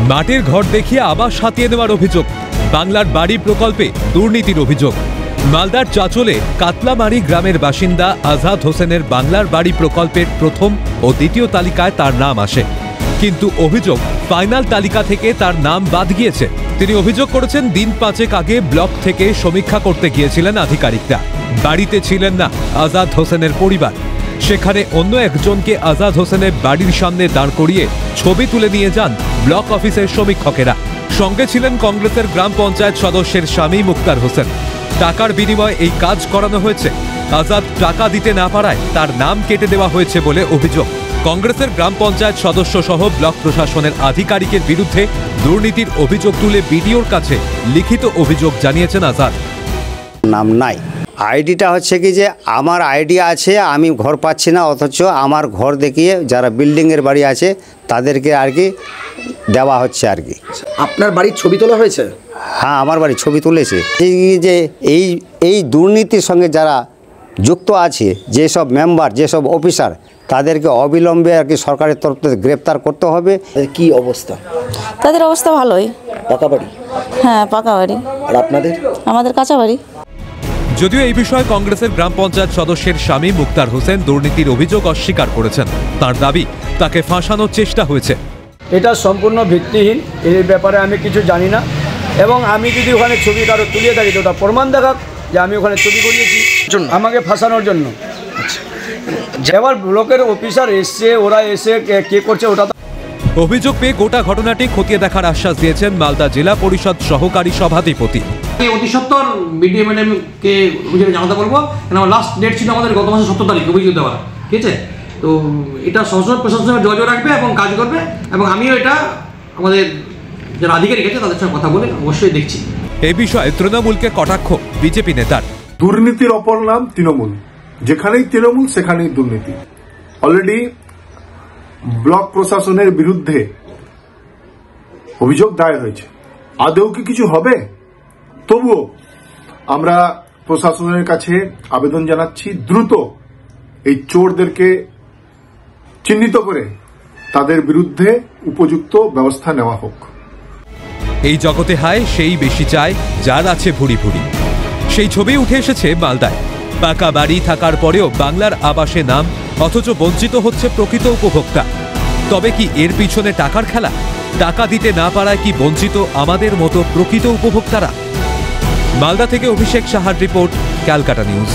মাটির ঘর দেখিয়ে আবার সাতিয়ে নেওয়ার অভিযোগ, বাংলার বাড়ি প্রকল্পে দুর্নীতির অভিযোগ। মালদার চাচলে কাতলামারি গ্রামের বাসিন্দা আজাদ হোসেনের বাংলার বাড়ি প্রকল্পের প্রথম ও দ্বিতীয় তালিকায় তার নাম আসে, কিন্তু অভিযোগ ফাইনাল তালিকা থেকে তার নাম বাদ গিয়েছে। তিনি অভিযোগ করেছেন দিন 5 আগে ব্লক থেকে সমীক্ষা করতে গিয়েছিলেন আধিকারিকরা, বাড়িতে ছিলেন না আজাদ হোসেনের পরিবার। সেখানে অন্য একজনকে আজাদ হোসেনের বাড়ির সামনে দাঁড় করিয়ে ছবি তুলে নিয়ে যান ব্লক অফিসের সমীক্ষকেরা। সঙ্গে ছিলেন কংগ্রেসের গ্রাম পঞ্চায়েত সদস্যের স্বামী মুক্তার হোসেন। টাকার বিনিময়ে এই কাজ করানো হয়েছে। আজাদ টাকা দিতে না পারায় তার নাম কেটে দেওয়া হয়েছে বলে অভিযোগ। কংগ্রেসের গ্রাম পঞ্চায়েত সদস্য সহ ব্লক প্রশাসনের আধিকারিকের বিরুদ্ধে দুর্নীতির অভিযোগ তুলে বিডিওর কাছে লিখিত অভিযোগ জানিয়েছেন আজাদ। নাম নাই, আইডিটা হচ্ছে কি যে আমার আইডি আছে, আমি ঘর পাচ্ছি না, অথচ আমার ঘর দেখিয়ে যারা বিল্ডিংয়ের বাড়ি আছে তাদেরকে আর কি দেওয়া হচ্ছে আর কি। আপনার বাড়ির ছবি তোলা হয়েছে? হ্যাঁ, আমার বাড়ির ছবি তুলেছে। যে এই দুর্নীতির সঙ্গে যারা যুক্ত আছে, যেসব মেম্বার, যেসব অফিসার, তাদেরকে অবিলম্বে আর কি সরকারের তরফ থেকে গ্রেপ্তার করতে হবে। কি অবস্থা? তাদের অবস্থা ভালোই। পাকা বাড়ি? হ্যাঁ, পাকা বাড়ি। আর আপনাদের? আমাদের কাঁচা বাড়ি। যদিও এই বিষয়ে কংগ্রেসের গ্রাম পঞ্চায়েত সদস্যের স্বামী মুক্তার হোসেন দুর্নীতির অভিযোগ অস্বীকার করেছেন। তার দাবি তাকে ফাঁসানোর চেষ্টা হয়েছে। এটা সম্পূর্ণ ভিত্তিহীন, এই ব্যাপারে আমি কিছু জানি না, এবং আমি যদি ওখানে ছবি কারো তুলিয়ে থাকি তো ওটা প্রমাণ দেখাক যে আমি ওখানে ছবি করিয়েছি, আমাকে ফাঁসানোর জন্য। এবার ব্লকের অফিসার এসছে, ওরা এসে কে করছে ওটা। অভিযোগ পেয়ে গোটা ঘটনাটি খতিয়ে দেখার আশ্বাস দিয়েছেন মালদা জেলা পরিষদ সহকারী সভাধিপতি। অতি সত্বর বিডিও ম্যাডামকে অভিযোগ জানাতে বলবো, কারণ আমার লাস্ট ডেট ছিল আমাদের গত মাসের 17 তারিখ অভিযোগ দেওয়ার, ঠিক আছে? তো এটা সশস্ত্র প্রশাসনের যোগাযোগ রাখবে এবং কাজ করবে, এবং আমিও এটা আমাদের যারা আধিকারিক আছে তাদের সঙ্গে কথা বলে অবশ্যই দেখছি। এই বিষয়ে তৃণমূলকে কটাক্ষ বিজেপি নেতার। দুর্নীতির অপর নাম তৃণমূল, যেখানেই তৃণমূল সেখানেই দুর্নীতি। অলরেডি ব্লক প্রশাসনের বিরুদ্ধে অভিযোগ দায়ের হয়েছে। আদৌ কি কিছু হবে? তবুও আমরা প্রশাসনের কাছে আবেদন জানাচ্ছি, দ্রুত এই চোরদেরকে চিহ্নিত করে তাদের বিরুদ্ধে উপযুক্ত ব্যবস্থা নেওয়া হোক। এই জগতে হায় সেই বেশি চায় যার আছে ভুরি ভুরি। সেই ছবি উঠে এসেছে মালদায়। পাকা বাড়ি থাকার পরেও বাংলার আবাসে নাম, অথচ বঞ্চিত হচ্ছে প্রকৃত উপভোক্তা। তবে কি এর পিছনে টাকার খেলা? টাকা দিতে না পারায় কি বঞ্চিত আমাদের মতো প্রকৃত উপভোক্তারা? মালদা থেকে অভিষেক সাহার রিপোর্ট, ক্যালকাটা নিউজ।